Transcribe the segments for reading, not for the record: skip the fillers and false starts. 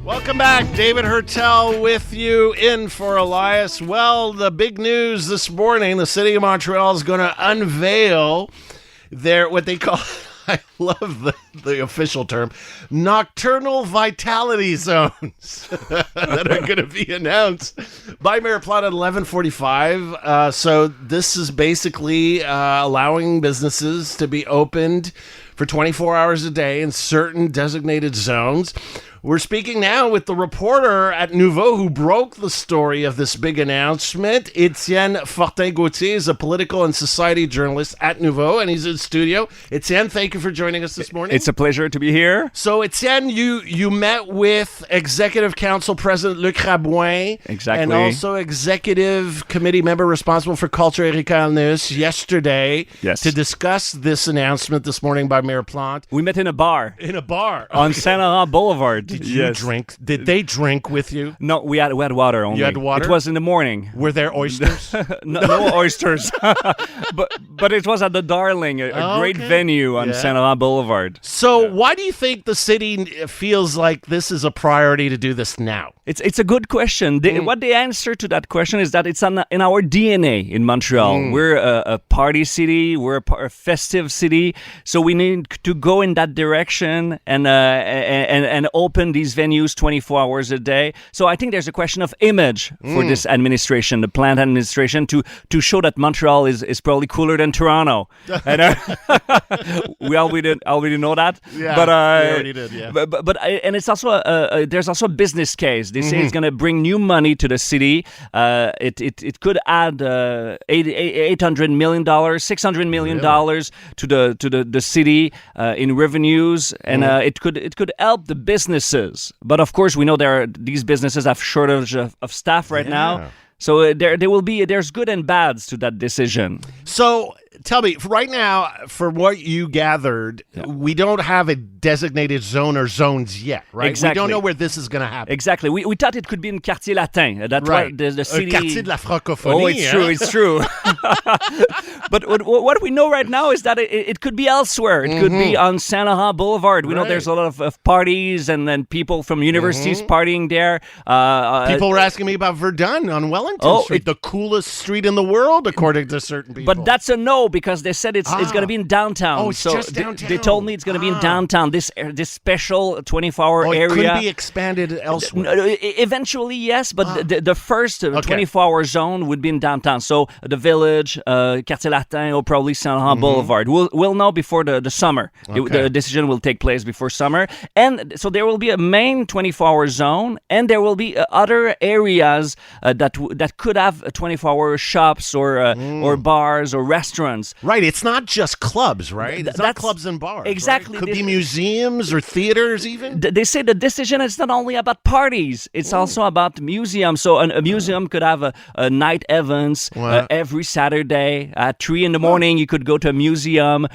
Welcome back. David Hertel with you in for Elias. Well, the big news this morning, the city of Montreal is going to unveil their, what they call, I love the official term, nocturnal vitality zones that are going to be announced by Mayor Plante at 11:45. So this is basically allowing businesses to be opened for 24 hours a day in certain designated zones. We're speaking now with the reporter at Noovo who broke the story of this big announcement. Étienne Fortin-Gauthier is a political and society journalist at Noovo, and he's in studio. Étienne, thank you for joining us this morning. It's a pleasure to be here. So, Étienne, you met with Executive Council President Luc Rabouin. Exactly. And also Executive Committee member responsible for culture, Eric Arnus, yesterday to discuss this announcement this morning by Mayor Plante. We met in a bar. In a bar. On Saint-Laurent Boulevard. Did you drink? Did they drink with you? No, we had water only. You had water? It was in the morning. Were there oysters? no oysters. but it was at the Darling, a great venue on Saint-Laurent Boulevard. So why do you think the city feels like this is a priority to do this now? It's a good question. What the answer to that question is that it's in our DNA in Montreal. We're a party city. We're a festive city. So we need to go in that direction and open these venues 24 hours a day. So I think there's a question of image for this administration, the Plante administration, to show that Montreal is probably cooler than Toronto. And we already know that. Yeah, but we already did. Yeah. But and it's also there's also a business case. They say it's going to bring new money to the city. It could add $800 million, $600 million to the city in revenues, and it could help the businesses. But of course, we know these businesses have shortage of staff right now. So there's good and bads to that decision. So tell me, right now, for what you gathered, we don't have a designated zone or zones yet, right? Exactly. We don't know where this is going to happen. Exactly. We thought it could be in Quartier Latin. That's right. The city. Quartier de la Francophonie. Oh, it's true. But what we know right now is that it could be elsewhere. It could be on Saint-Laurent Boulevard. We know there's a lot of parties and then people from universities partying there. People were asking me about Verdun on Wellington Street, the coolest street in the world, according to certain people. But that's a no, because they said it's going to be in downtown. Oh, it's just downtown. They told me it's going to be in downtown, this special 24-hour area. It could be expanded elsewhere. Eventually, yes, but the first 24-hour zone would be in downtown. So the Village, Quartier Latin, or probably Saint-Laurent Boulevard. We'll know before the summer. The decision will take place before summer. And so there will be a main 24-hour zone, and there will be other areas that could have 24-hour shops or bars or restaurants. Right, it's not just clubs, right? It's not clubs and bars. Exactly. Right? Could be museums or theaters even. They say the decision is not only about parties, it's also about museums. So a museum could have a night events every Saturday at 3 in the morning. You could go to a museum.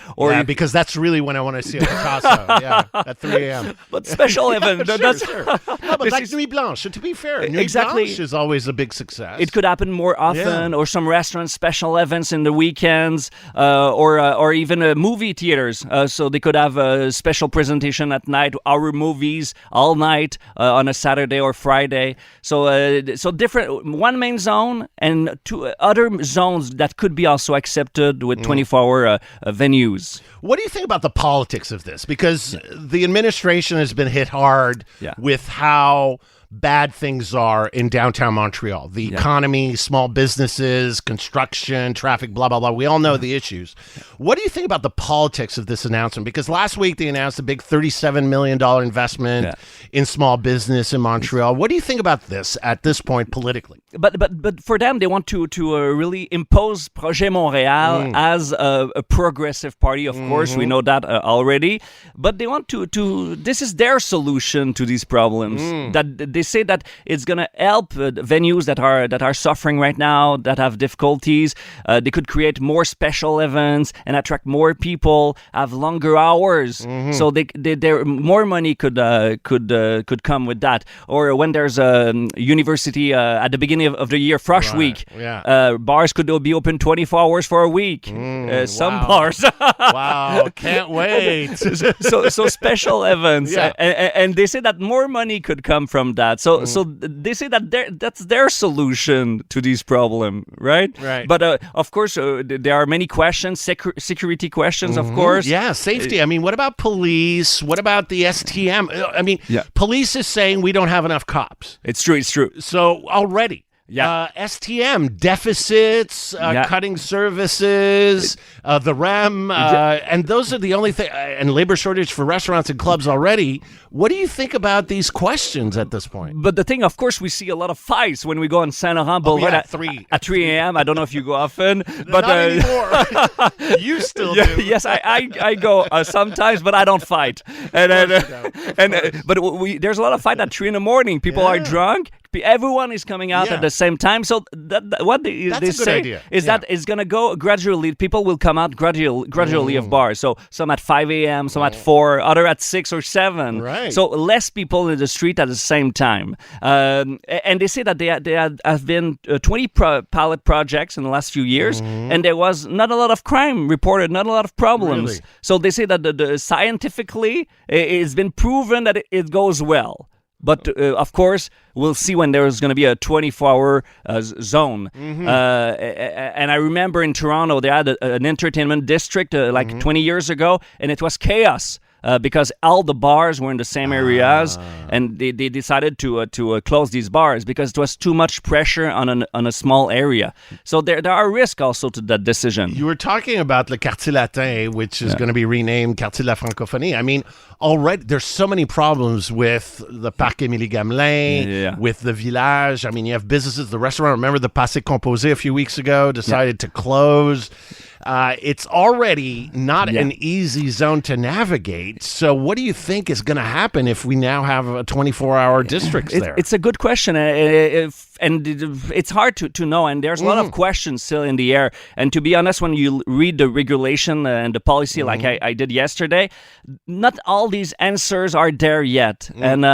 Because that's really when I want to see a Picasso, at 3 a.m. But special event. Sure. No, but like Nuit Blanche, to be fair, Nuit Blanche is always a big success. It could happen more often, or some restaurants, special events in the weekends. Or even movie theaters. So they could have a special presentation at night, our movies all night on a Saturday or Friday. So different, one main zone and two other zones that could be also accepted with 24-hour venues. What do you think about the politics of this? Because the administration has been hit hard with how bad things are in downtown Montreal. The economy, small businesses, construction, traffic, blah, blah, blah. We all know the issues. What do you think about the politics of this announcement? Because last week they announced a big $37 million investment in small business in Montreal. What do you think about this at this point politically? But for them, they want to really impose Projet Montréal as a progressive party. Of course, we know that already. But they want to this is their solution to these problems. That they say that it's going to help venues that are suffering right now, that have difficulties. They could create more special events and attract more people, have longer hours. So they more money could come with that. Or when there's a university at the beginning time of the year, Frosh Right, Week. yeah. Bars could be open 24 hours for a week. Some wow. bars. Wow, can't wait. so special events. Yeah. And they say that more money could come from that. So they say that that's their solution to this problem, right? Right. But of course, there are many questions, security questions, of course. Yeah, safety. I mean, what about police? What about the STM? I mean, police is saying we don't have enough cops. It's true. So already. Yeah. STM, deficits, cutting services, the REM, and those are the only thing, and labor shortage for restaurants and clubs already. What do you think about these questions at this point? But the thing, of course, we see a lot of fights when we go on Saint Laurent Boulevard at 3 a.m. I don't know if you go often. But, not anymore. You still do. Yes, I go sometimes, but I don't fight. But there's a lot of fight at 3 in the morning. People are drunk. Everyone is coming out at the same time. So what they say is that it's going to go gradually. People will come out gradually of bars. So some at 5 a.m., some at 4, other at 6 or 7. Right. So less people in the street at the same time. And they say that there have been 20 pilot projects in the last few years, and there was not a lot of crime reported, not a lot of problems. Really? So they say that the scientifically it's been proven that it goes well. But of course, we'll see when there's going to be a 24-hour zone. And I remember in Toronto, they had an entertainment district 20 years ago, and it was chaos. Because all the bars were in the same areas, and they decided to close these bars because it was too much pressure on a small area. So there are risks also to that decision. You were talking about the Quartier Latin, which is going to be renamed Quartier de la Francophonie. I mean, already there's so many problems with the Parc Émilie Gamelin, with the Village. I mean, you have businesses, the restaurant. Remember the Passé Composé a few weeks ago decided to close. It's already not an easy zone to navigate. So what do you think is going to happen if we now have a 24-hour districts there? It's a good question. And it's hard to know. And there's a lot of questions still in the air. And to be honest, when you read the regulation and the policy like I did yesterday, not all these answers are there yet. And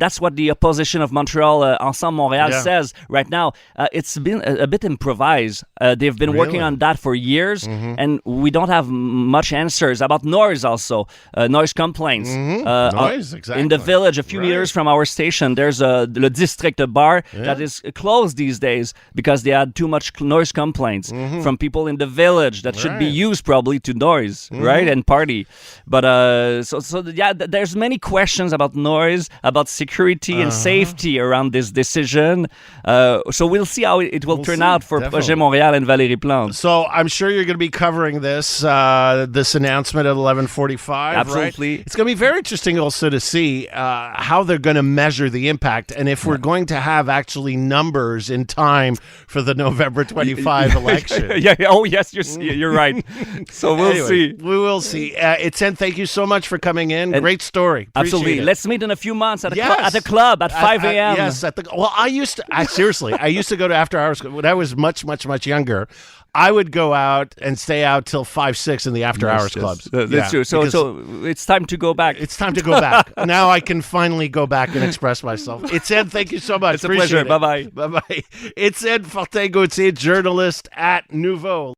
that's what the opposition of Montreal, Ensemble Montréal, says right now. It's been a bit improvised. They've been working on that for years, and we don't have much answers about noise also, noise complaints. Noise, exactly. In the village, a few meters from our station, there's Le District bar that is closed these days because they had too much noise complaints from people in the village that should be used probably to noise, right, and party. But there's many questions about noise, about security and safety around this decision. So we'll see how it will turn out for Projet Montréal and Valérie Plante. So I'm sure you're going to be covering this announcement at 11:45. Absolutely. Right? It's going to be very interesting also to see how they're going to measure the impact and if we're going to have actually numbers in time for the November 25 election. Oh, yes, you're right. So we'll see. We will see. Etienne, thank you so much for coming in. Great story. Appreciate absolutely. it. Let's meet in a few months at a club at 5 a.m. Yes. I used to go to after hours when I was much, much, much younger. I would go out and stay out till 5, 6 in the after-hours clubs. That's true. So it's time to go back. It's time to go back. Now I can finally go back and express myself. Etienne, thank you so much. It's a pleasure. Bye-bye. Bye-bye. Étienne Fortin-Gauthier, journalist at Noovo.